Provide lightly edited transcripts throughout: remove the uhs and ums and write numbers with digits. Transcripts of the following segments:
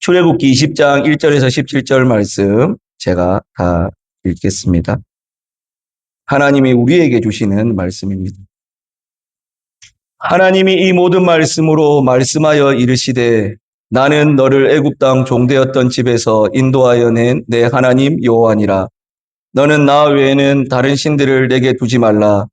출애굽기 20장 1절에서 17절 말씀 제가 다 읽겠습니다. 하나님이 우리에게 주시는 말씀입니다. 하나님이 이 모든 말씀으로 말씀하여 이르시되 나는 너를 애굽 땅 종되었던 집에서 인도하여 낸 내 하나님 여호와니라. 너는 나 외에는 다른 신들을 내게 두지 말라.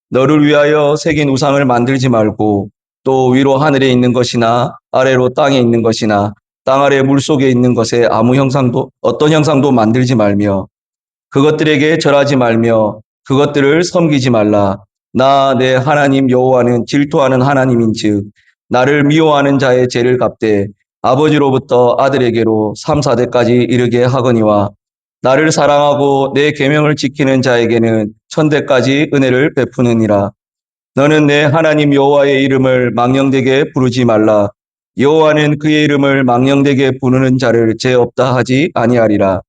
너를 위하여 새긴 우상을 만들지 말고 또 위로 하늘에 있는 것이나 아래로 땅에 있는 것이나 땅 아래 물속에 있는 것에 아무 형상도 어떤 형상도 만들지 말며 그것들에게 절하지 말며 그것들을 섬기지 말라. 나 내 하나님 여호와는 질투하는 하나님인즉 나를 미워하는 자의 죄를 갚되 아버지로부터 아들에게로 3, 4대까지 이르게 하거니와 나를 사랑하고 내 계명을 지키는 자에게는 천대까지 은혜를 베푸느니라. 너는 내 하나님 여호와의 이름을 망령되게 부르지 말라. 여호와는 그의 이름을 망령되게 부르는 자를 죄 없다 하지 아니하리라.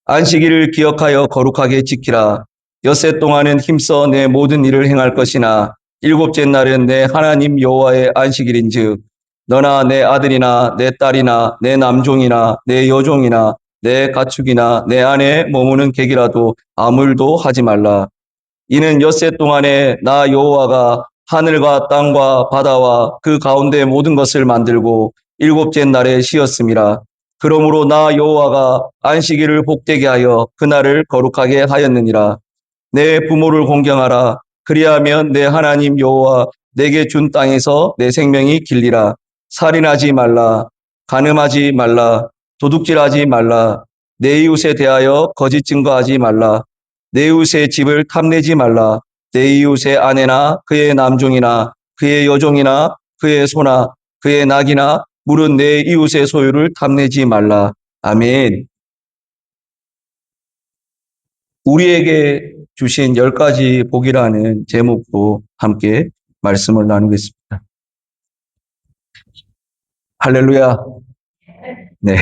안식일을 기억하여 거룩하게 지키라. 엿새 동안은 힘써 내 모든 일을 행할 것이나 일곱째 날은 내 하나님 여호와의 안식일인즉 너나 내 아들이나 내 딸이나 내 남종이나 내 여종이나 내 가축이나 내 안에 머무는 객이라도 아무 일도 하지 말라. 이는 엿새 동안에 나 여호와가 하늘과 땅과 바다와 그 가운데 모든 것을 만들고 일곱째 날에 쉬었음이라. 그러므로 나 여호와가 안식일을 복되게 하여 그날을 거룩하게 하였느니라. 내 부모를 공경하라. 그리하면 내 하나님 여호와 내게 준 땅에서 내 생명이 길리라. 살인하지 말라. 간음하지 말라. 도둑질하지 말라. 내 이웃에 대하여 거짓 증거하지 말라. 내 이웃의 집을 탐내지 말라. 내 이웃의 아내나 그의 남종이나 그의 여종이나 그의 소나 그의 낙이나 물은 내 이웃의 소유를 탐내지 말라. 아멘. 우리에게 주신 10가지 복이라는 제목으로 함께 말씀을 나누겠습니다. 할렐루야. 네.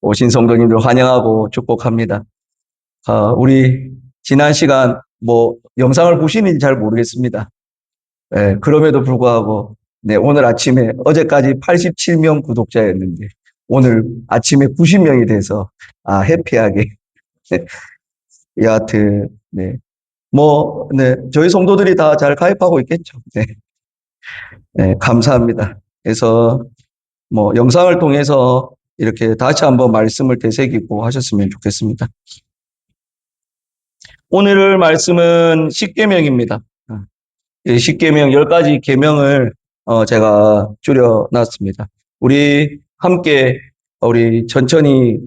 오신 성도님들 환영하고 축복합니다. 우리 지난 시간 영상을 보시는지 잘 모르겠습니다. 네, 그럼에도 불구하고 오늘 아침에 어제까지 87명 구독자였는데 오늘 아침에 90명이 돼서 해피하게 여하튼 저희 성도들이 다 잘 가입하고 있겠죠. 네, 감사합니다. 그래서 영상을 통해서 이렇게 다시 한번 말씀을 되새기고 하셨으면 좋겠습니다. 오늘 말씀은 십계명입니다. 십계명 10가지 계명을 제가 줄여놨습니다. 우리 함께 천천히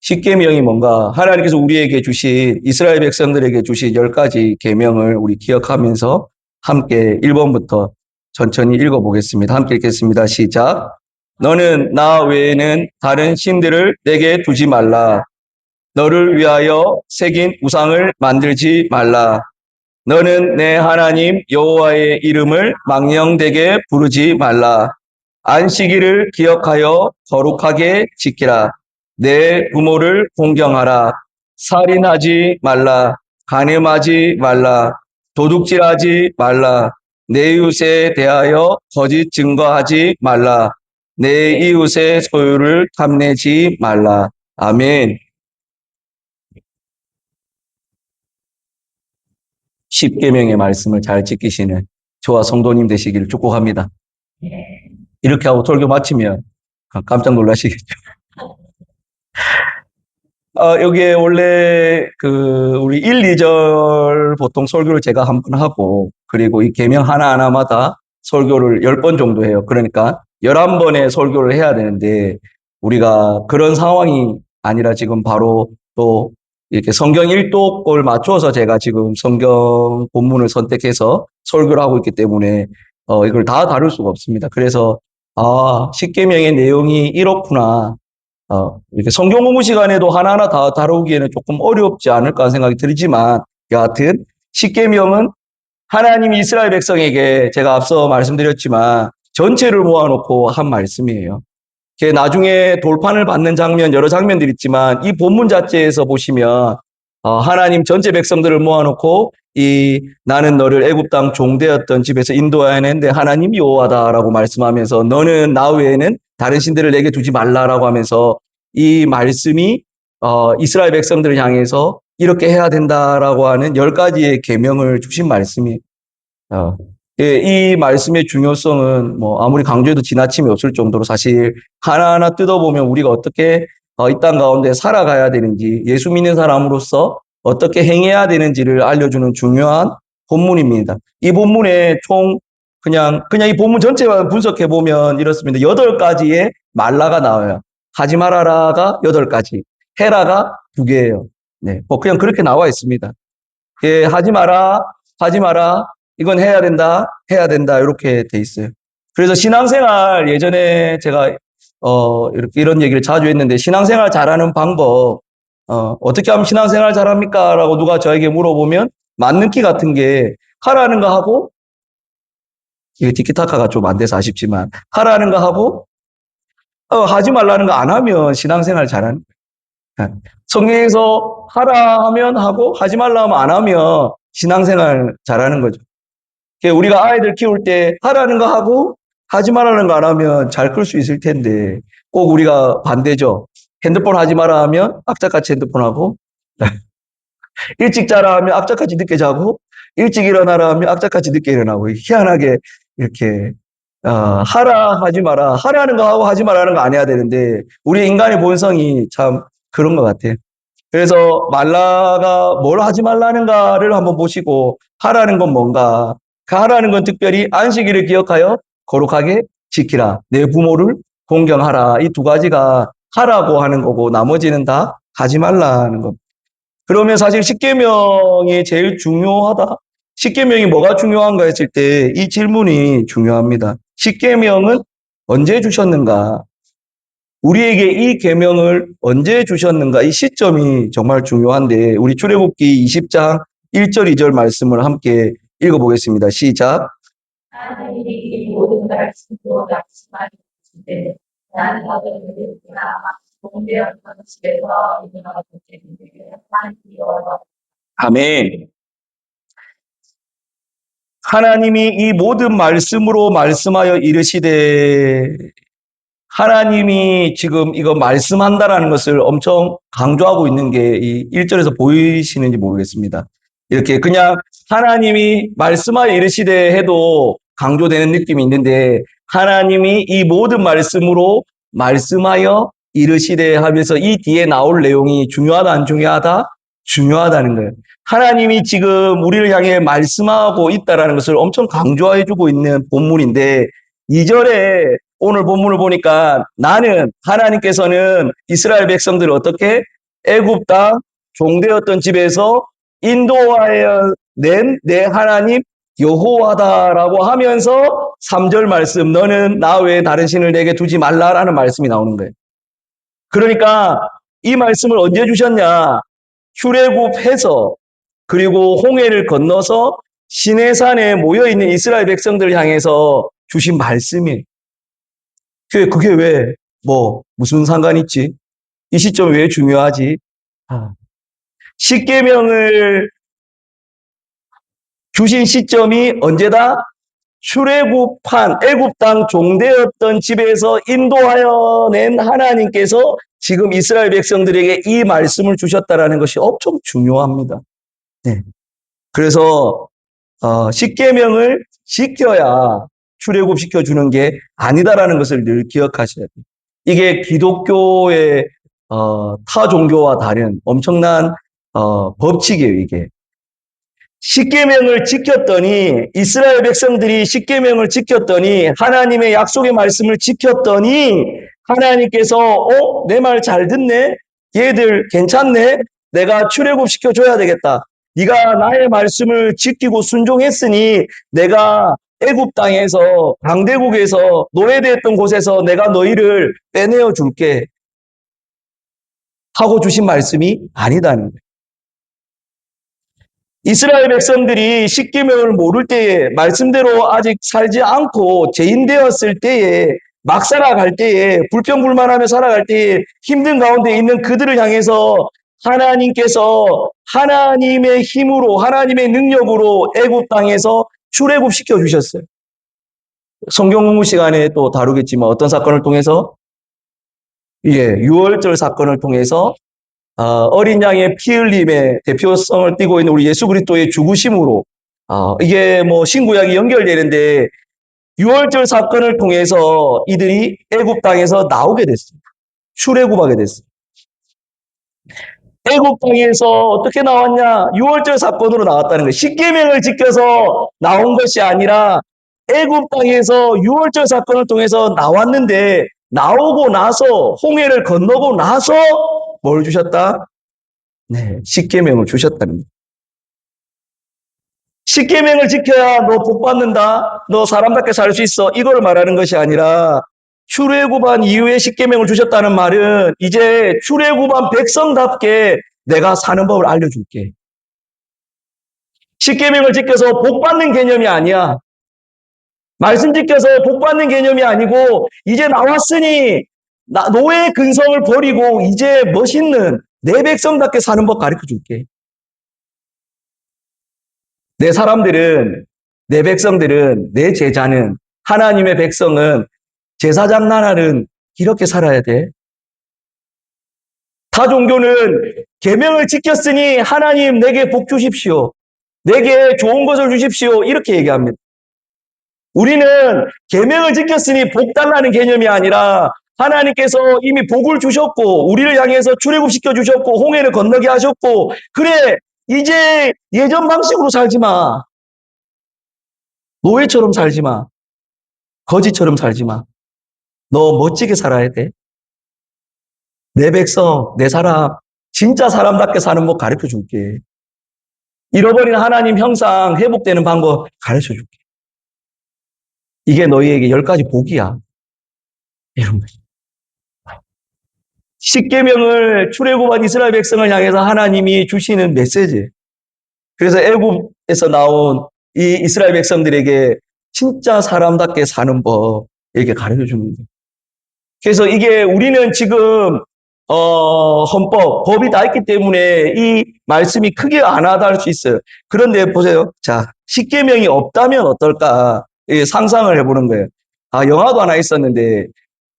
십계명이 뭔가 하나님께서 우리에게 주신 이스라엘 백성들에게 주신 10가지 계명을 우리 기억하면서 함께 1번부터 천천히 읽어보겠습니다. 함께 읽겠습니다. 시작. 너는 나 외에는 다른 신들을 내게 두지 말라. 너를 위하여 새긴 우상을 만들지 말라. 너는 내 하나님 여호와의 이름을 망령되게 부르지 말라. 안식일을 기억하여 거룩하게 지키라. 내 부모를 공경하라. 살인하지 말라. 간음하지 말라. 도둑질하지 말라. 내 이웃에 대하여 거짓 증거하지 말라. 내 이웃의 소유를 탐내지 말라. 아멘. 십계명의 말씀을 잘 지키시는 저와 성도님 되시기를 축복합니다. 이렇게 하고 설교 마치면 깜짝 놀라시겠죠. 여기에 원래 우리 1, 2절 보통 설교를 제가 한 번 하고 그리고 이 계명 하나하나마다 설교를 10번 정도 해요. 그러니까 11번의 설교를 해야 되는데 우리가 그런 상황이 아니라 지금 바로 또 이렇게 성경 일독을 맞춰서 제가 지금 성경 본문을 선택해서 설교를 하고 있기 때문에 이걸 다 다룰 수가 없습니다. 그래서 십계명의 내용이 이렇구나. 이렇게 성경 공부 시간에도 하나하나 다 다루기에는 조금 어렵지 않을까 생각이 들지만 여하튼 십계명은 하나님이 이스라엘 백성에게 제가 앞서 말씀드렸지만 전체를 모아놓고 한 말씀이에요. 나중에 돌판을 받는 장면, 여러 장면들이 있지만 이 본문 자체에서 보시면 하나님 전체 백성들을 모아놓고 나는 너를 애굽 땅 종되었던 집에서 인도하여 낸 내 하나님 여호와다라고 말씀하면서 너는 나 외에는 다른 신들을 내게 두지 말라라고 하면서 이 말씀이 이스라엘 백성들을 향해서 이렇게 해야 된다라고 하는 10가지의 계명을 주신 말씀이 예, 이 말씀의 중요성은 뭐 아무리 강조해도 지나침이 없을 정도로 사실 하나하나 뜯어보면 우리가 어떻게 이 땅 가운데 살아가야 되는지, 예수 믿는 사람으로서 어떻게 행해야 되는지를 알려주는 중요한 본문입니다. 이 본문에 그냥 이 본문 전체만 분석해 보면 이렇습니다. 8가지의 말라가 나와요. 하지 말아라가 8가지, 해라가 2개예요. 네, 뭐 그냥 그렇게 나와 있습니다. 예, 하지 마라, 하지 마라. 이건 해야 된다. 이렇게 돼 있어요. 그래서 신앙생활 예전에 제가 이렇게 이런 얘기를 자주 했는데 신앙생활 잘하는 방법 어떻게 하면 신앙생활 잘합니까? 라고 누가 저에게 물어보면 맞는키 같은 게 하라는 거 하고 이게 티키타카가 좀 안 돼서 아쉽지만 하라는 거 하고 하지 말라는 거 안 하면 신앙생활 잘하는 거예요. 성경에서 하라 하면 하고 하지 말라 하면 안 하면 신앙생활 잘하는 거죠. 우리가 아이들 키울 때 하라는 거 하고 하지 말라는 거 안 하면 잘 클 수 있을 텐데 꼭 우리가 반대죠. 핸드폰 하지 마라 하면 악착같이 핸드폰 하고 일찍 자라 하면 악착같이 늦게 자고 일찍 일어나라 하면 악착같이 늦게 일어나고 희한하게 이렇게 하라 하지 마라 하라는 거 하고 하지 말라는 거 안 해야 되는데 우리 인간의 본성이 참 그런 것 같아요. 그래서 말라가 뭘 하지 말라는가를 한번 보시고 하라는 건 뭔가 그 하라는 건 특별히 안식일을 기억하여 거룩하게 지키라. 내 부모를 공경하라. 이 2가지가 하라고 하는 거고 나머지는 다 하지 말라는 겁니다. 그러면 사실 십계명이 제일 중요하다. 십계명이 뭐가 중요한가 했을 때 이 질문이 중요합니다. 십계명은 언제 주셨는가? 우리에게 이 계명을 언제 주셨는가? 이 시점이 정말 중요한데 우리 출애굽기 20장 1절 2절 말씀을 함께 읽어보겠습니다. 시작. 하나님이 이 모든 말씀으로 말씀하시되 나는 너를 공개였던 집에서 일어나고 아멘. 하나님이 이 모든 말씀으로 말씀하여 이르시되 하나님이 지금 이거 말씀한다라는 것을 엄청 강조하고 있는 게 이 1절에서 보이시는지 모르겠습니다. 이렇게 그냥 하나님이 말씀하여 이르시되 해도 강조되는 느낌이 있는데 하나님이 이 모든 말씀으로 말씀하여 이르시되 하면서 이 뒤에 나올 내용이 중요하다 안 중요하다? 중요하다는 거예요. 하나님이 지금 우리를 향해 말씀하고 있다라는 것을 엄청 강조해주고 있는 본문인데 2절에 오늘 본문을 보니까 나는 하나님께서는 이스라엘 백성들을 어떻게 애굽 땅 종되었던 집에서 인도하여 낸 내 하나님 여호와다라고 하면서 3절 말씀 너는 나 외에 다른 신을 내게 두지 말라라는 말씀이 나오는 거예요. 그러니까 이 말씀을 언제 주셨냐? 출애굽해서 그리고 홍해를 건너서 시내산에 모여있는 이스라엘 백성들을 향해서 주신 말씀이에요. 그게 왜, 무슨 상관 있지? 이 시점이 왜 중요하지? 십계명을 주신 시점이 언제다? 출애굽한 애굽 땅 종되었던 집에서 인도하여 낸 하나님께서 지금 이스라엘 백성들에게 이 말씀을 주셨다라는 것이 엄청 중요합니다. 네. 그래서 십계명을 지켜야 출애굽 시켜주는 게 아니다라는 것을 늘 기억하셔야 돼요. 이게 기독교의 타 종교와 다른 엄청난 법칙이에요. 이게 십계명을 지켰더니 이스라엘 백성들이 십계명을 지켰더니 하나님의 약속의 말씀을 지켰더니 하나님께서 내 말 잘 듣네? 얘들 괜찮네? 내가 출애굽 시켜줘야 되겠다. 네가 나의 말씀을 지키고 순종했으니 내가 애굽 땅에서 강대국에서 노예되었던 곳에서 내가 너희를 빼내어 줄게 하고 주신 말씀이 아니다는 거예요. 이스라엘 백성들이 십계명을 모를 때에 말씀대로 아직 살지 않고 죄인 되었을 때에 막 살아갈 때에 불평불만하며 살아갈 때에 힘든 가운데 있는 그들을 향해서 하나님께서 하나님의 힘으로 하나님의 능력으로 애굽 땅에서 출애굽 시켜 주셨어요. 성경 공부 시간에 또 다루겠지만 어떤 사건을 통해서 유월절 사건을 통해서 어린 양의 피 흘림의 대표성을 띠고 있는 우리 예수 그리스도의 죽으심으로 이게 뭐 신구약이 연결되는데 유월절 사건을 통해서 이들이 애굽 땅에서 나오게 됐습니다. 출애굽하게 됐습니다. 애굽 땅에서 어떻게 나왔냐? 유월절 사건으로 나왔다는 거예요. 십계명을 지켜서 나온 것이 아니라 애굽 땅에서 유월절 사건을 통해서 나왔는데 나오고 나서 홍해를 건너고 나서 뭘 주셨다? 네, 십계명을 주셨다는 거예요. 십계명을 지켜야 너 복 받는다. 너 사람답게 살 수 있어. 이걸 말하는 것이 아니라 출애굽한 이후에 십계명을 주셨다는 말은 이제 출애굽한 백성답게 내가 사는 법을 알려줄게. 십계명을 지켜서 복 받는 개념이 아니야. 말씀 지켜서 복 받는 개념이 아니고 이제 나왔으니 노예 근성을 버리고 이제 멋있는 내 백성답게 사는 법 가르쳐 줄게. 내 사람들은, 내 백성들은, 내 제자는, 하나님의 백성은 제사장 나라는 이렇게 살아야 돼. 타 종교는 계명을 지켰으니 하나님 내게 복 주십시오. 내게 좋은 것을 주십시오. 이렇게 얘기합니다. 우리는 계명을 지켰으니 복 달라는 개념이 아니라 하나님께서 이미 복을 주셨고 우리를 향해서 출애굽시켜 주셨고 홍해를 건너게 하셨고 그래 이제 예전 방식으로 살지 마. 노예처럼 살지 마. 거지처럼 살지 마. 너 멋지게 살아야 돼. 내 백성, 내 사람, 진짜 사람답게 사는 법 가르쳐 줄게. 잃어버린 하나님 형상 회복되는 방법 가르쳐 줄게. 이게 너희에게 10가지 복이야. 이런 거지. 십계명을 출애굽한 이스라엘 백성을 향해서 하나님이 주시는 메시지. 그래서 애굽에서 나온 이 이스라엘 백성들에게 진짜 사람답게 사는 법 이렇게 가르쳐 주는 거예요. 그래서 이게 우리는 지금 헌법, 법이 다 있기 때문에 이 말씀이 크게 안 와닿을 수 있어요. 그런데 보세요. 자, 십계명이 없다면 어떨까? 상상을 해보는 거예요. 영화도 하나 있었는데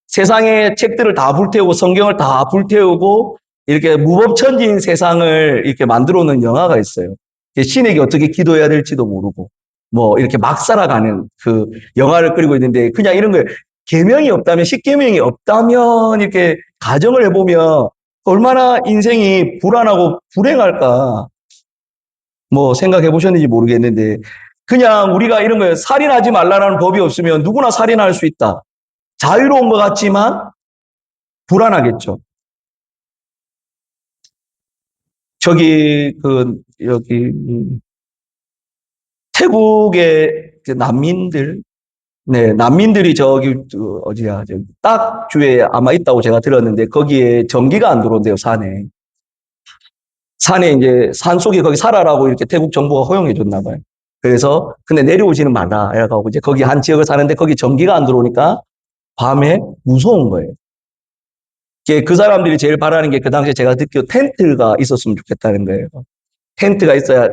세상의 책들을 다 불태우고 성경을 다 불태우고 이렇게 무법천지인 세상을 이렇게 만들어 놓은 영화가 있어요. 신에게 어떻게 기도해야 될지도 모르고 뭐 이렇게 막 살아가는 그 영화를 그리고 있는데 그냥 이런 거예요. 계명이 없다면 십계명이 없다면 이렇게 가정을 해보면 얼마나 인생이 불안하고 불행할까 뭐 생각해 보셨는지 모르겠는데 그냥 우리가 이런 거예요. 살인하지 말라는 법이 없으면 누구나 살인할 수 있다. 자유로운 것 같지만 불안하겠죠. 여기 태국의 난민들, 네, 난민들이 어디야, 딱 주에 아마 있다고 제가 들었는데 거기에 전기가 안 들어온대요, 산에. 산에 이제 산 속에 거기 살아라고 이렇게 태국 정부가 허용해 줬나 봐요. 그래서 근데 내려오지는 말라. 이래가지고 이제 거기 한 지역을 사는데 거기 전기가 안 들어오니까 밤에 무서운 거예요. 그 사람들이 제일 바라는 게 그 당시에 제가 듣기로 텐트가 있었으면 좋겠다는 거예요. 텐트가 있어야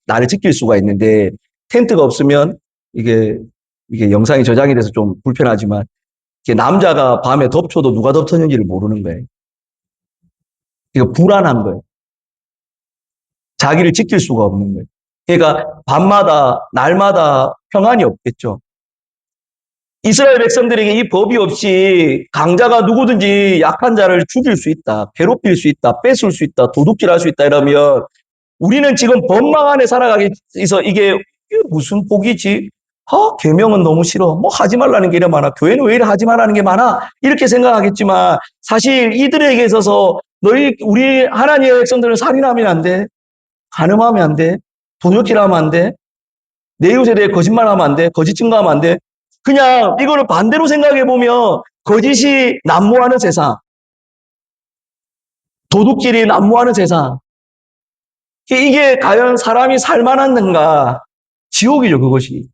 나를 지킬 수가 있는데 텐트가 없으면 이게 영상이 저장이 돼서 좀 불편하지만 남자가 밤에 덮쳐도 누가 덮쳤는지를 모르는 거예요. 이거 불안한 거예요. 자기를 지킬 수가 없는 거예요. 그러니까 밤마다 날마다 평안이 없겠죠. 이스라엘 백성들에게 이 법이 없이 강자가 누구든지 약한 자를 죽일 수 있다, 괴롭힐 수 있다, 뺏을 수 있다, 도둑질할 수 있다 이러면 우리는 지금 법망 안에 살아가기 위해서 이게 무슨 복이지? 계명은 너무 싫어. 뭐 하지 말라는 게 이래 많아. 교회는 왜 이래 하지 말라는 게 많아? 이렇게 생각하겠지만 사실 이들에게 있어서 우리 하나님의 백성들은 살인하면 안 돼. 간음하면 안 돼. 도둑질하면 안 돼. 내 이웃에 대해 거짓말하면 안 돼. 거짓 증거하면 안 돼. 그냥 이거를 반대로 생각해 보면 거짓이 난무하는 세상, 도둑질이 난무하는 세상. 이게 과연 사람이 살만한가? 지옥이죠, 그것이.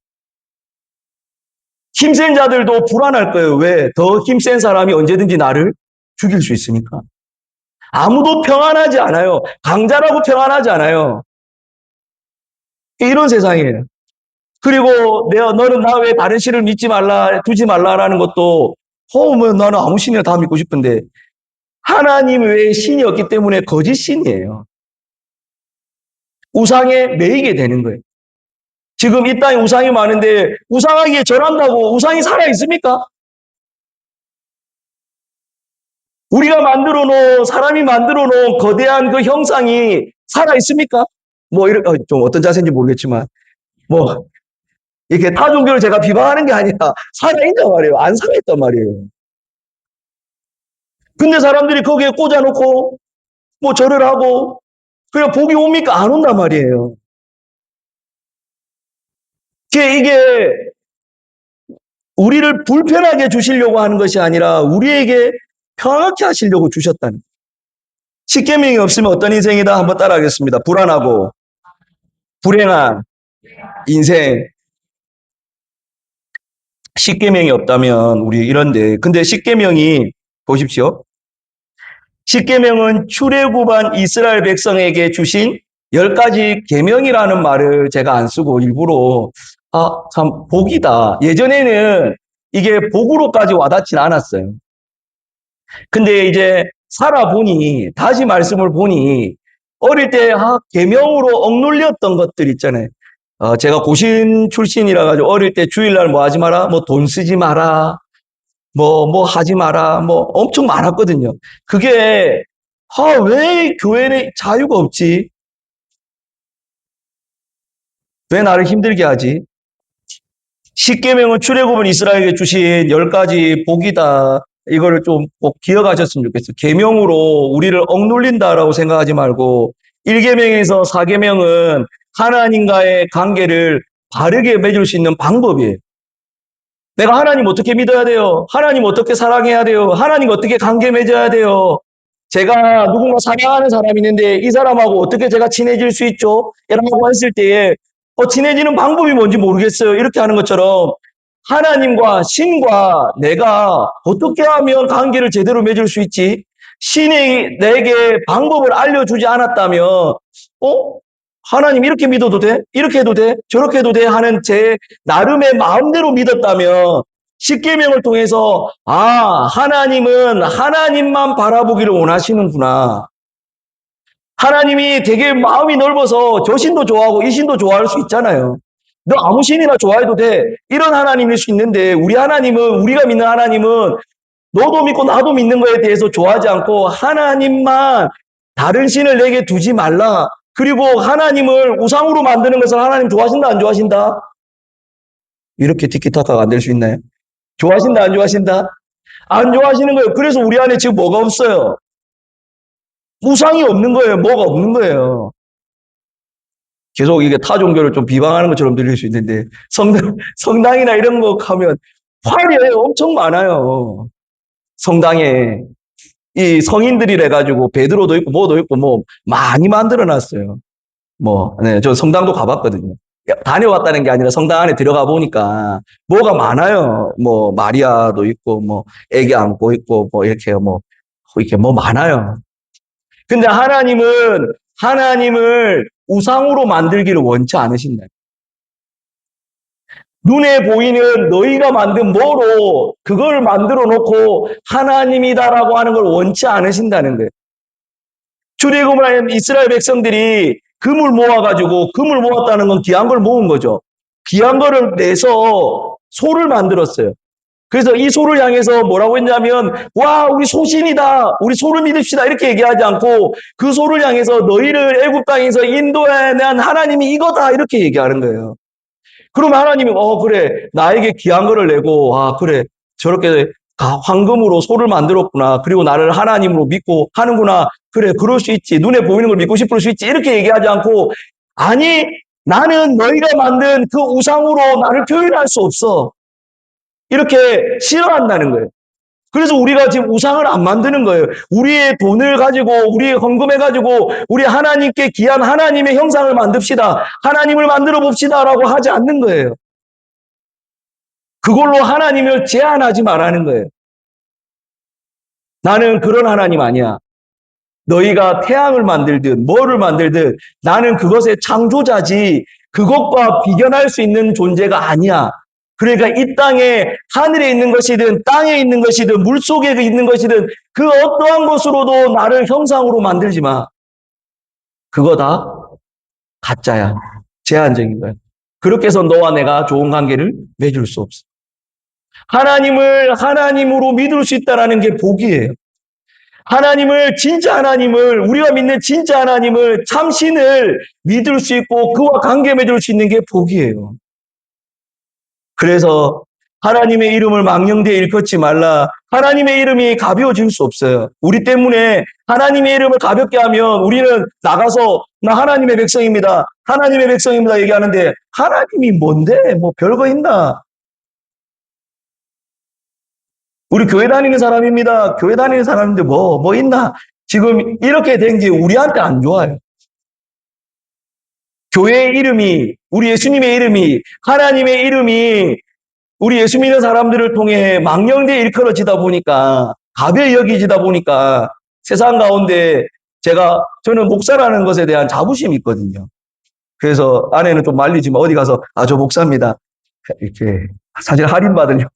힘센 자들도 불안할 거예요. 왜? 더 힘센 사람이 언제든지 나를 죽일 수 있으니까. 아무도 평안하지 않아요. 강자라고 평안하지 않아요. 이런 세상이에요. 그리고 너는 나 외에 다른 신을 믿지 말라, 두지 말라라는 것도, 뭐 나는 아무 신이나 다 믿고 싶은데, 하나님 외에 신이 없기 때문에 거짓 신이에요. 우상에 매이게 되는 거예요. 지금 이 땅에 우상이 많은데, 우상에게 절한다고 우상이 살아있습니까? 우리가 만들어 놓은, 사람이 만들어 놓은 거대한 그 형상이 살아있습니까? 뭐, 좀 어떤 자세인지 모르겠지만, 뭐, 이렇게 타 종교를 제가 비방하는 게 아니라 살아있단 말이에요. 안 살아있단 말이에요. 근데 사람들이 거기에 꽂아놓고, 뭐 절을 하고, 그냥 복이 옵니까? 안 온단 말이에요. 이게 우리를 불편하게 주시려고 하는 것이 아니라 우리에게 평안케 하시려고 주셨다는 거예요. 십계명이 없으면 어떤 인생이다? 한번 따라하겠습니다. 불안하고 불행한 인생. 십계명이 없다면 우리 이런데, 근데 십계명이 보십시오. 십계명은 출애굽한 이스라엘 백성에게 주신 10가지 계명이라는 말을 제가 안 쓰고 일부러 참 복이다. 예전에는 이게 복으로까지 와닿진 않았어요. 근데 이제 살아보니, 다시 말씀을 보니, 어릴 때 계명으로 억눌렸던 것들 있잖아요. 제가 고신 출신이라 가지고 어릴 때 주일날 뭐 하지 마라, 뭐 돈 쓰지 마라, 뭐 하지 마라, 뭐 엄청 많았거든요. 그게, 왜 교회는 자유가 없지? 왜 나를 힘들게 하지? 십계명은 출애굽은 이스라엘에게 주신 10가지 복이다. 이거를 좀 꼭 기억하셨으면 좋겠어요. 계명으로 우리를 억눌린다라고 생각하지 말고 1계명에서 4계명은 하나님과의 관계를 바르게 맺을 수 있는 방법이에요. 내가 하나님 어떻게 믿어야 돼요? 하나님 어떻게 사랑해야 돼요? 하나님 어떻게 관계 맺어야 돼요? 제가 누군가 사랑하는 사람이 있는데 이 사람하고 어떻게 제가 친해질 수 있죠? 라고 했을 때에 친해지는 방법이 뭔지 모르겠어요. 이렇게 하는 것처럼 하나님과 신과 내가 어떻게 하면 관계를 제대로 맺을 수 있지? 신이 내게 방법을 알려주지 않았다면 하나님 이렇게 믿어도 돼? 이렇게 해도 돼? 저렇게 해도 돼? 하는 제 나름의 마음대로 믿었다면 십계명을 통해서 하나님은 하나님만 바라보기를 원하시는구나. 하나님이 되게 마음이 넓어서 저 신도 좋아하고 이 신도 좋아할 수 있잖아요. 너 아무 신이나 좋아해도 돼. 이런 하나님일 수 있는데 우리가 믿는 하나님은 너도 믿고 나도 믿는 거에 대해서 좋아하지 않고 하나님만 다른 신을 내게 두지 말라. 그리고 하나님을 우상으로 만드는 것을 하나님 좋아하신다 안 좋아하신다? 이렇게 티키타카가 안 될 수 있나요? 좋아하신다 안 좋아하신다? 안 좋아하시는 거예요. 그래서 우리 안에 지금 뭐가 없어요? 우상이 없는 거예요. 뭐가 없는 거예요. 계속 이게 타 종교를 좀 비방하는 것처럼 들릴 수 있는데 성당이나 이런 거 가면 화려해요. 엄청 많아요. 성당에 이 성인들이래 가지고 베드로도 있고 뭐도 있고 뭐 많이 만들어 놨어요. 저 성당도 가봤거든요. 다녀왔다는 게 아니라 성당 안에 들어가 보니까 뭐가 많아요. 뭐 마리아도 있고 뭐 애기 안고 있고 뭐 이렇게 뭐 많아요. 근데 하나님을 우상으로 만들기를 원치 않으신다. 눈에 보이는 너희가 만든 뭐로 그걸 만들어 놓고 하나님이다라고 하는 걸 원치 않으신다는 거예요. 출애굽한 이스라엘 백성들이 금을 모았다는 건 귀한 걸 모은 거죠. 귀한 거를 내서 소를 만들었어요. 그래서 이 소를 향해서 뭐라고 했냐면 우리 소신이다. 우리 소를 믿읍시다. 이렇게 얘기하지 않고 그 소를 향해서 너희를 애굽 땅에서 인도해 낸 하나님이 이거다. 이렇게 얘기하는 거예요. 그럼 하나님이 그래. 나에게 귀한 거를 내고 그래. 저렇게 황금으로 소를 만들었구나. 그리고 나를 하나님으로 믿고 하는구나. 그래. 그럴 수 있지. 눈에 보이는 걸 믿고 싶을 수 있지. 이렇게 얘기하지 않고 아니 나는 너희가 만든 그 우상으로 나를 표현할 수 없어. 이렇게 싫어한다는 거예요. 그래서 우리가 지금 우상을 안 만드는 거예요. 우리의 돈을 가지고, 우리의 헌금해 가지고, 우리 하나님께 귀한 하나님의 형상을 만듭시다. 하나님을 만들어 봅시다라고 하지 않는 거예요. 그걸로 하나님을 제한하지 말라는 거예요. 나는 그런 하나님 아니야. 너희가 태양을 만들든 뭐를 만들든 나는 그것의 창조자지 그것과 비견할 수 있는 존재가 아니야. 그러니까 이 땅에 하늘에 있는 것이든 땅에 있는 것이든 물속에 있는 것이든 그 어떠한 것으로도 나를 형상으로 만들지 마. 그거 다 가짜야. 제한적인 거야. 그렇게 해서 너와 내가 좋은 관계를 맺을 수 없어. 하나님을 하나님으로 믿을 수 있다는 게 복이에요. 하나님을, 진짜 하나님을, 우리가 믿는 진짜 하나님을, 참신을 믿을 수 있고 그와 관계 맺을 수 있는 게 복이에요. 그래서 하나님의 이름을 망령되이 일컫지 말라. 하나님의 이름이 가벼워질 수 없어요. 우리 때문에 하나님의 이름을 가볍게 하면 우리는 나가서 나 하나님의 백성입니다. 하나님의 백성입니다 얘기하는데 하나님이 뭔데? 뭐 별거 있나? 우리 교회 다니는 사람입니다. 교회 다니는 사람인데 뭐 있나? 지금 이렇게 된 게 우리한테 안 좋아요. 교회의 이름이, 우리 예수님의 이름이, 하나님의 이름이 우리 예수 믿는 사람들을 통해 망령되이 일컬어지다 보니까, 가벼이 여기지다 보니까 세상 가운데 저는 목사라는 것에 대한 자부심이 있거든요. 그래서 아내는 좀 말리지만 어디 가서, 저 목사입니다. 이렇게 사실 할인받으려고.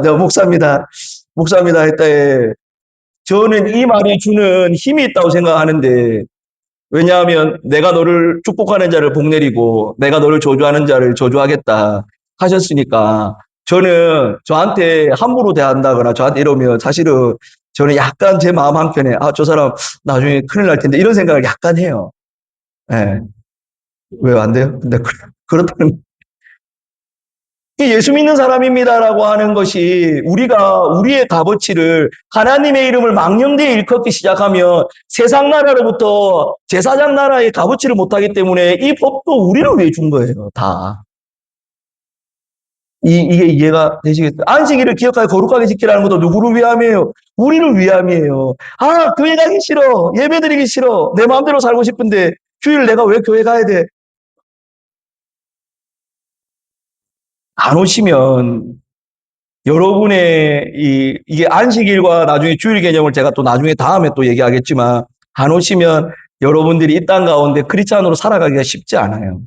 저 목사입니다. 목사입니다 했다에 저는 이 말이 주는 힘이 있다고 생각하는데, 왜냐하면 내가 너를 축복하는 자를 복내리고 내가 너를 저주하는 자를 저주하겠다 하셨으니까 저는 저한테 함부로 대한다거나 저한테 이러면 사실은 저는 약간 제 마음 한켠에 저 사람 나중에 큰일 날 텐데 이런 생각을 약간 해요. 예. 왜 안 돼요? 근데 그렇다는 예수 믿는 사람입니다라고 하는 것이 우리가 우리의 값어치를 하나님의 이름을 망령되이 일컫기 시작하면 세상 나라로부터 제사장 나라의 값어치를 못하기 때문에 이 법도 우리를 위해 준 거예요. 다. 이게 이해가 되시겠어요? 안식일을 기억하여 거룩하게 지키라는 것도 누구를 위함이에요? 우리를 위함이에요. 교회 가기 싫어. 예배 드리기 싫어. 내 마음대로 살고 싶은데 주일 내가 왜 교회 가야 돼? 안 오시면 여러분의 이게 안식일과 나중에 주일 개념을 제가 또 나중에 다음에 또 얘기하겠지만 안 오시면 여러분들이 이 땅 가운데 크리스찬으로 살아가기가 쉽지 않아요.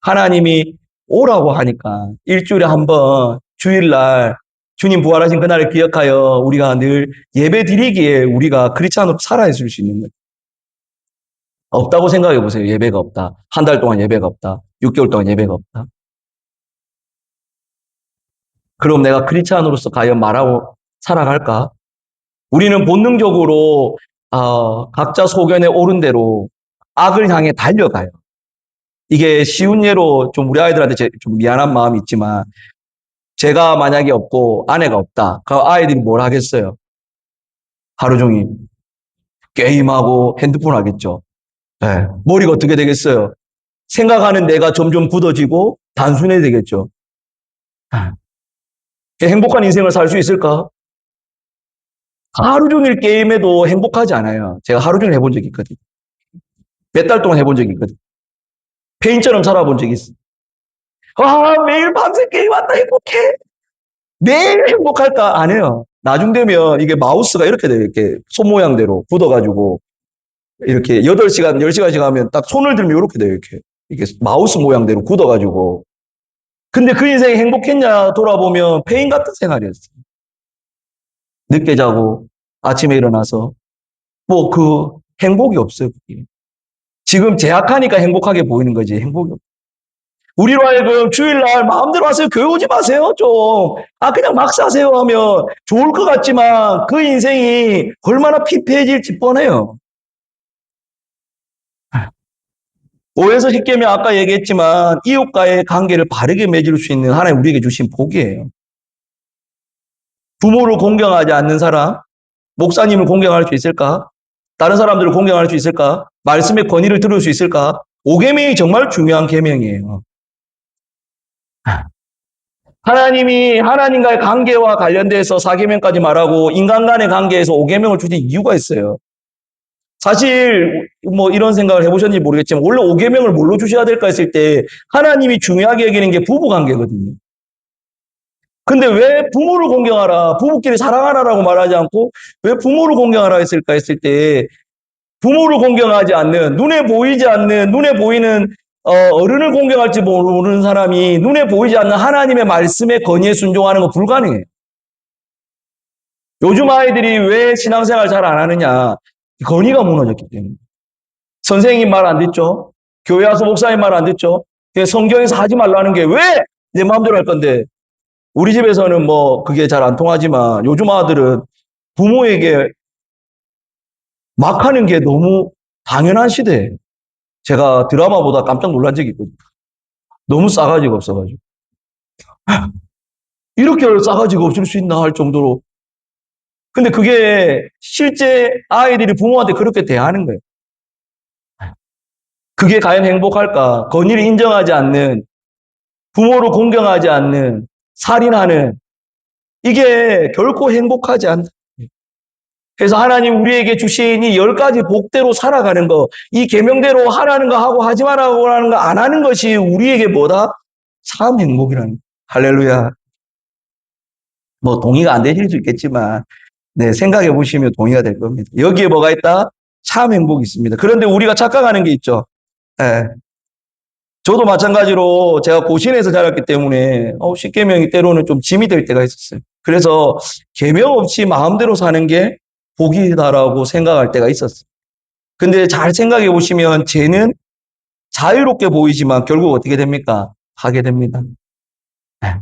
하나님이 오라고 하니까 일주일에 한 번 주일날 주님 부활하신 그날을 기억하여 우리가 늘 예배 드리기에 우리가 크리스찬으로 살아있을 수 있는 거예요. 없다고 생각해 보세요. 예배가 없다. 한 달 동안 예배가 없다. 6개월 동안 예배가 없다. 그럼 내가 크리스찬으로서 과연 말하고 살아갈까? 우리는 본능적으로 각자 소견에 오른 대로 악을 향해 달려가요. 이게 쉬운 예로 좀 우리 아이들한테 좀 미안한 마음이 있지만 제가 만약에 없고 아내가 없다. 그럼 아이들이 뭘 하겠어요? 하루 종일 게임하고 핸드폰 하겠죠. 네. 머리가 어떻게 되겠어요? 생각하는 내가 점점 굳어지고 단순해지겠죠. 행복한 인생을 살 수 있을까? 하루 종일 게임해도 행복하지 않아요. 제가 하루 종일 해본 적이 있거든요. 몇 달 동안 해본 적이 있거든요. 페인처럼 살아본 적이 있어. 매일 밤새 게임한다 행복해. 매일 행복할까? 안 해요. 나중 되면 이게 마우스가 이렇게 돼요. 이렇게 손 모양대로 굳어가지고 이렇게 8시간, 10시간씩 하면 딱 손을 들면 이렇게 돼요. 이렇게 마우스 모양대로 굳어가지고. 근데 그 인생이 행복했냐 돌아보면 페인 같은 생활이었어요. 늦게 자고 아침에 일어나서 뭐 행복이 없어요. 그게. 지금 제약하니까 행복하게 보이는 거지 행복이 없어요. 우리로 하여금 주일날 마음대로 하세요. 교회 오지 마세요. 좀. 그냥 막 사세요 하면 좋을 것 같지만 그 인생이 얼마나 피폐해질지 뻔해요. 오해서 십계명 아까 얘기했지만 이웃과의 관계를 바르게 맺을 수 있는 하나님 우리에게 주신 복이에요. 부모를 공경하지 않는 사람, 목사님을 공경할 수 있을까? 다른 사람들을 공경할 수 있을까? 말씀의 권위를 들을 수 있을까? 오계명이 정말 중요한 계명이에요. 하나님이 하나님과의 관계와 관련돼서 4계명까지 말하고 인간 간의 관계에서 5계명을 주신 이유가 있어요. 사실 뭐 이런 생각을 해보셨는지 모르겠지만 원래 5계명을 뭘로 주셔야 될까 했을 때 하나님이 중요하게 여기는 게 부부관계거든요. 근데 왜 부모를 공경하라, 부부끼리 사랑하라라고 말하지 않고 왜 부모를 공경하라 했을까 했을 때 부모를 공경하지 않는 눈에 보이지 않는 눈에 보이는 어른을 공경할지 모르는 사람이 눈에 보이지 않는 하나님의 말씀에 건의에 순종하는 거 불가능해요. 요즘 아이들이 왜 신앙생활 잘 안 하느냐? 건의가 무너졌기 때문에. 선생님 말 안 듣죠? 교회 와서 목사님 말 안 듣죠? 성경에서 하지 말라는 게 왜 내 마음대로 할 건데, 우리 집에서는 뭐 그게 잘 안 통하지만 요즘 아들은 부모에게 막 하는 게 너무 당연한 시대예요. 제가 드라마보다 깜짝 놀란 적이 있거든요. 너무 싸가지가 없어가지고. 이렇게 싸가지가 없을 수 있나 할 정도로. 근데 그게 실제 아이들이 부모한테 그렇게 대하는 거예요. 그게 과연 행복할까? 권위를 인정하지 않는, 부모를 공경하지 않는, 살인하는, 이게 결코 행복하지 않다. 그래서 하나님 우리에게 주신 이 10가지 복대로 살아가는 거, 이 계명대로 하라는 거 하고 하지 말라고 하는 거 안 하는 것이 우리에게 뭐다? 참 행복이라는 거. 할렐루야. 뭐 동의가 안 되실 수 있겠지만 네, 생각해 보시면 동의가 될 겁니다. 여기에 뭐가 있다? 참 행복이 있습니다. 그런데 우리가 착각하는 게 있죠. 예. 저도 마찬가지로 제가 고신에서 자랐기 때문에 십계명이 때로는 좀 짐이 될 때가 있었어요. 그래서 계명 없이 마음대로 사는 게 복이다라고 생각할 때가 있었어요. 근데 잘 생각해 보시면 죄는 자유롭게 보이지만 결국 어떻게 됩니까? 하게 됩니다. 예.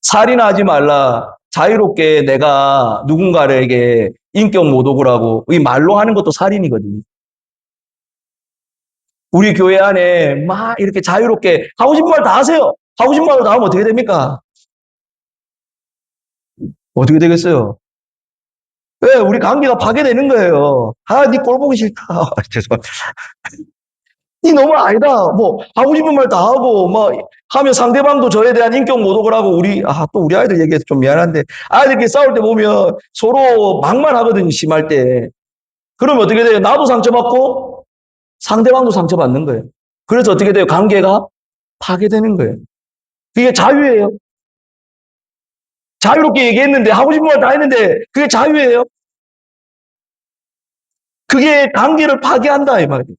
살인하지 말라. 자유롭게 내가 누군가에게 인격 모독을 하고 이 말로 하는 것도 살인이거든요. 우리 교회 안에 막 이렇게 자유롭게 하고 싶은 말 다 하세요. 하고 싶은 말로 다 하면 어떻게 됩니까? 어떻게 되겠어요? 왜? 우리 관계가 파괴되는 거예요. 아, 네 꼴 보기 싫다. 죄송합니다. 니 너무 아니다. 뭐 하고 싶은 말 다 하고 뭐 하면 상대방도 저에 대한 인격 모독을 하고 또 우리 아이들 얘기해서 좀 미안한데 아이들끼리 싸울 때 보면 서로 막말 하거든요. 심할 때. 그러면 어떻게 돼요? 나도 상처받고 상대방도 상처받는 거예요. 그래서 어떻게 돼요? 관계가 파괴되는 거예요. 그게 자유예요. 자유롭게 얘기했는데 하고 싶은 말 다 했는데 그게 자유예요. 그게 관계를 파괴한다 이 말이에요.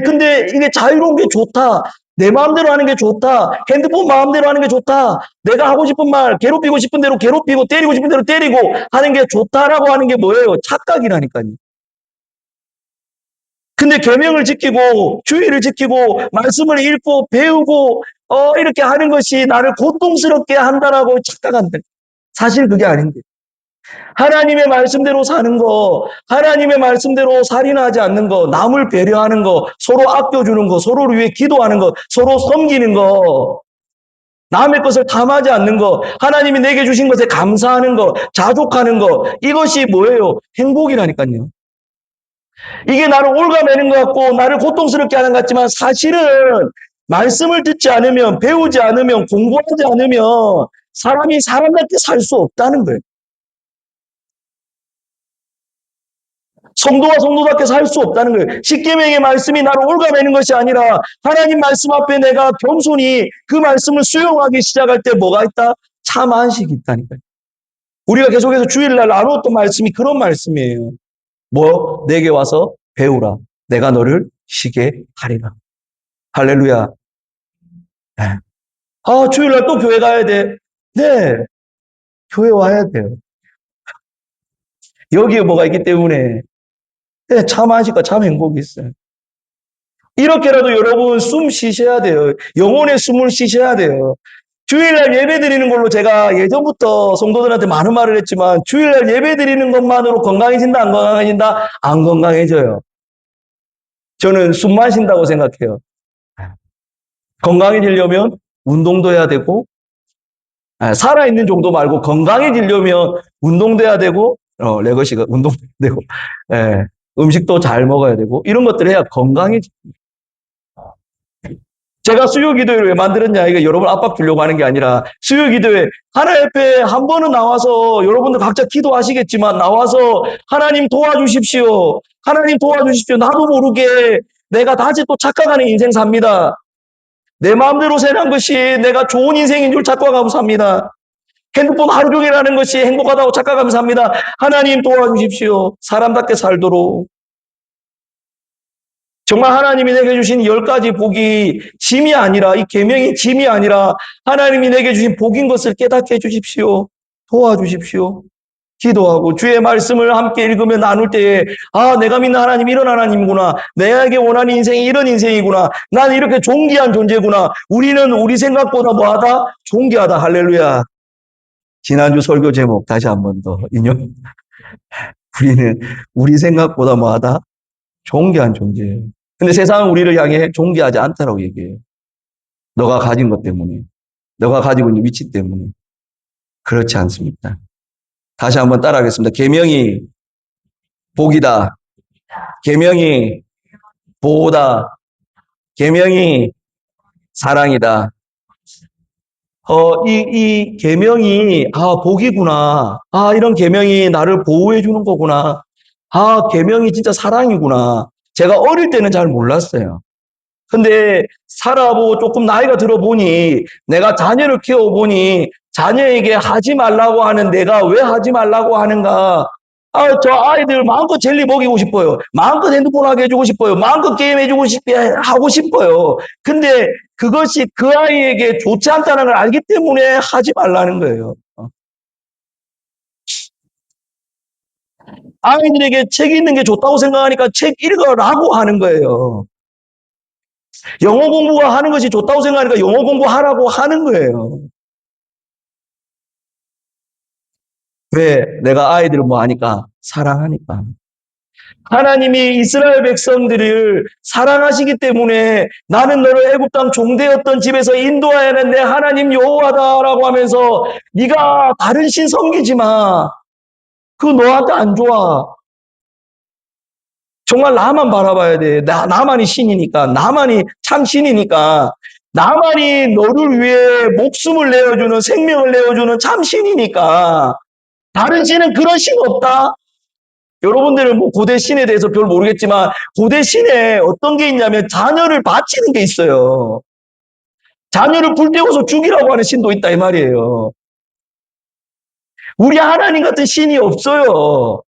근데 이게 자유로운 게 좋다. 내 마음대로 하는 게 좋다. 핸드폰 마음대로 하는 게 좋다. 내가 하고 싶은 말, 괴롭히고 싶은 대로 괴롭히고 때리고 싶은 대로 때리고 하는 게 좋다라고 하는 게 뭐예요? 착각이라니까요. 근데 계명을 지키고 주의를 지키고 말씀을 읽고 배우고 이렇게 하는 것이 나를 고통스럽게 한다라고 착각한다. 사실 그게 아닌데. 하나님의 말씀대로 사는 거, 하나님의 말씀대로 살인하지 않는 거, 남을 배려하는 거, 서로 아껴주는 거, 서로를 위해 기도하는 거, 서로 섬기는 거, 남의 것을 탐하지 않는 거, 하나님이 내게 주신 것에 감사하는 거, 자족하는 거, 이것이 뭐예요? 행복이라니까요. 이게 나를 올가매는 것 같고, 나를 고통스럽게 하는 것 같지만, 사실은 말씀을 듣지 않으면, 배우지 않으면, 공부하지 않으면, 사람이 사람답게 살 수 없다는 거예요. 성도가 성도답게 살 수 없다는 거예요. 십계명의 말씀이 나를 올가매는 것이 아니라 하나님 말씀 앞에 내가 겸손히 그 말씀을 수용하기 시작할 때 뭐가 있다? 참 안식이 있다니까요. 우리가 계속해서 주일날 나누었던 말씀이 그런 말씀이에요. 뭐? 내게 와서 배우라. 내가 너를 쉬게 하리라. 할렐루야. 네. 주일날 또 교회 가야 돼. 네. 교회 와야 돼요. 여기에 뭐가 있기 때문에 네, 참 안식과 참 행복이 있어요. 이렇게라도 여러분 숨 쉬셔야 돼요. 영혼의 숨을 쉬셔야 돼요. 주일날 예배 드리는 걸로 제가 예전부터 성도들한테 많은 말을 했지만 주일날 예배 드리는 것만으로 건강해진다, 안 건강해진다? 안 건강해져요. 저는 숨만 쉰다고 생각해요. 건강해지려면 운동도 해야 되고 살아있는 정도 말고 건강해지려면 운동도 해야 되고 레거시가 운동도 해야 되고 음식도 잘 먹어야 되고 이런 것들을 해야 건강해집니다. 제가 수요기도회를 왜 만들었냐? 이거 여러분 압박 주려고 하는 게 아니라 수요기도회 하나님 앞에 한 번은 나와서 여러분들 각자 기도하시겠지만 나와서 하나님 도와주십시오. 하나님 도와주십시오. 나도 모르게 내가 다시 또 착각하는 인생 삽니다. 내 마음대로 사는 것이 내가 좋은 인생인 줄 착각하고 삽니다. 핸드폰 하루 종일 하는 것이 행복하다고 착각하면서 합니다. 하나님 도와주십시오. 사람답게 살도록. 정말 하나님이 내게 주신 10가지 복이 짐이 아니라, 이 계명이 짐이 아니라 하나님이 내게 주신 복인 것을 깨닫게 해주십시오. 도와주십시오. 기도하고 주의 말씀을 함께 읽으며 나눌 때에 내가 믿는 하나님 이런 하나님이구나. 내게 원하는 인생이 이런 인생이구나. 나는 이렇게 존귀한 존재구나. 우리는 우리 생각보다 뭐하다? 존귀하다. 할렐루야. 지난주 설교 제목 다시 한 번 더 인용. 우리는 우리 생각보다 뭐하다? 존귀한 존재예요. 근데 세상은 우리를 향해 존귀하지 않다라고 얘기해요. 너가 가진 것 때문에. 너가 가지고 있는 위치 때문에. 그렇지 않습니다. 다시 한번 따라하겠습니다. 계명이 복이다. 계명이 보호다. 계명이 사랑이다. 이 계명이 복이구나. 이런 계명이 나를 보호해 주는 거구나. 계명이 진짜 사랑이구나. 제가 어릴 때는 잘 몰랐어요. 근데 살아보고 조금 나이가 들어보니 내가 자녀를 키워보니 자녀에게 하지 말라고 하는 내가 왜 하지 말라고 하는가. 저 아이들 마음껏 젤리 먹이고 싶어요. 마음껏 핸드폰 하게 해주고 싶어요. 마음껏 게임 해주고 하고 싶어요. 근데 그것이 그 아이에게 좋지 않다는 걸 알기 때문에 하지 말라는 거예요. 아이들에게 책 읽는 게 좋다고 생각하니까 책 읽으라고 하는 거예요. 영어 공부가 하는 것이 좋다고 생각하니까 영어 공부하라고 하는 거예요. 왜? 내가 아이들을 뭐 하니까? 사랑하니까. 하나님이 이스라엘 백성들을 사랑하시기 때문에 나는 너를 애굽 땅 종되었던 집에서 인도하여낸 내 하나님 여호와다라고 하면서 네가 다른 신 섬기지 마. 그거 너한테 안 좋아. 정말 나만 바라봐야 돼. 나만이 신이니까. 나만이 참 신이니까. 나만이 너를 위해 목숨을 내어주는, 생명을 내어주는 참 신이니까. 다른 신은 그런 신 없다? 여러분들은 뭐 고대 신에 대해서 별 모르겠지만, 고대 신에 어떤 게 있냐면 자녀를 바치는 게 있어요. 자녀를 불태워서 죽이라고 하는 신도 있다, 이 말이에요. 우리 하나님 같은 신이 없어요.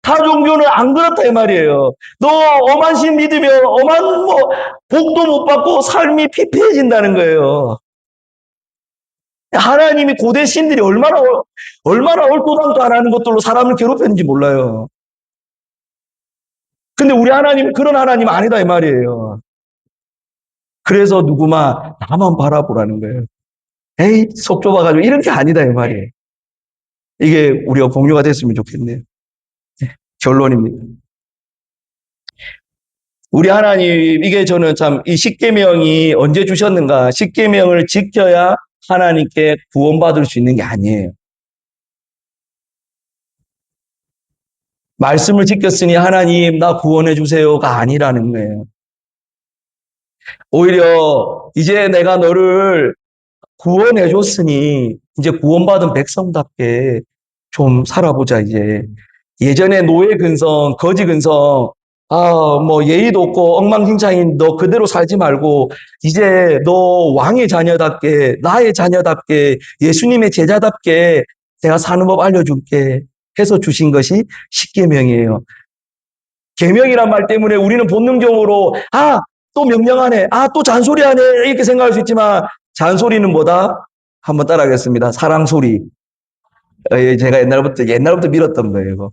타 종교는 안 그렇다 이 말이에요. 너 엄한 신 믿으면 엄한 복도 못 받고 삶이 피폐해진다는 거예요. 하나님이 고대 신들이 얼마나 얼토당토 안 하는 것들로 사람을 괴롭혔는지 몰라요. 근데 우리 하나님은 그런 하나님 아니다 이 말이에요. 그래서 나만 바라보라는 거예요. 에이 속 좁아가지고 이런 게 아니다 이 말이에요. 이게 우리가 공유가 됐으면 좋겠네요. 결론입니다. 우리 하나님, 이게 저는 참 이 십계명이 언제 주셨는가? 십계명을 지켜야 하나님께 구원받을 수 있는 게 아니에요. 말씀을 지켰으니 하나님 나 구원해 주세요가 아니라는 거예요. 오히려 이제 내가 너를 구원해 줬으니 이제 구원받은 백성답게 좀 살아보자 이제. 예전에 노예 근성, 거지 근성, 예의도 없고 엉망진창인 너 그대로 살지 말고 이제 너 왕의 자녀답게, 나의 자녀답게, 예수님의 제자답게 내가 사는 법 알려줄게 해서 주신 것이 십계명이에요. 계명이란 말 때문에 우리는 본능적으로 또 명령하네, 또 잔소리하네 이렇게 생각할 수 있지만 잔소리는 뭐다? 한번 따라하겠습니다. 사랑소리. 제가 옛날부터 밀었던 거예요. 이거.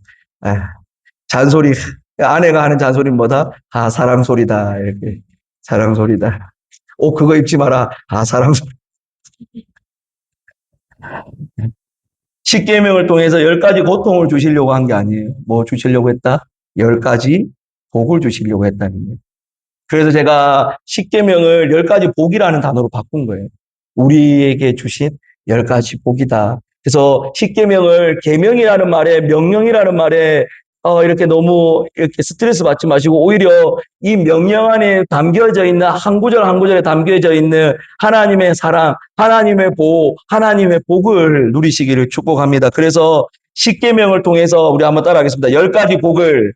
잔소리. 아내가 하는 잔소리는 뭐다? 사랑소리다. 이렇게. 사랑소리다. 그거 입지 마라. 사랑소리. 십계명을 통해서 10가지 고통을 주시려고 한 게 아니에요. 뭐 주시려고 했다? 10가지 복을 주시려고 했다는 거예요. 그래서 제가 십계명을 10가지 복이라는 단어로 바꾼 거예요. 우리에게 주신 10가지 복이다. 그래서 십계명을 계명이라는 말에 명령이라는 말에 이렇게 너무 이렇게 스트레스 받지 마시고 오히려 이 명령 안에 담겨져 있는 한 구절 한 구절에 담겨져 있는 하나님의 사랑, 하나님의 보호, 하나님의 복을 누리시기를 축복합니다. 그래서 십계명을 통해서 우리 한번 따라하겠습니다. 10가지 복을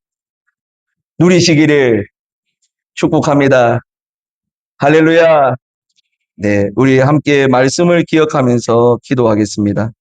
누리시기를 축복합니다. 할렐루야. 네, 우리 함께 말씀을 기억하면서 기도하겠습니다.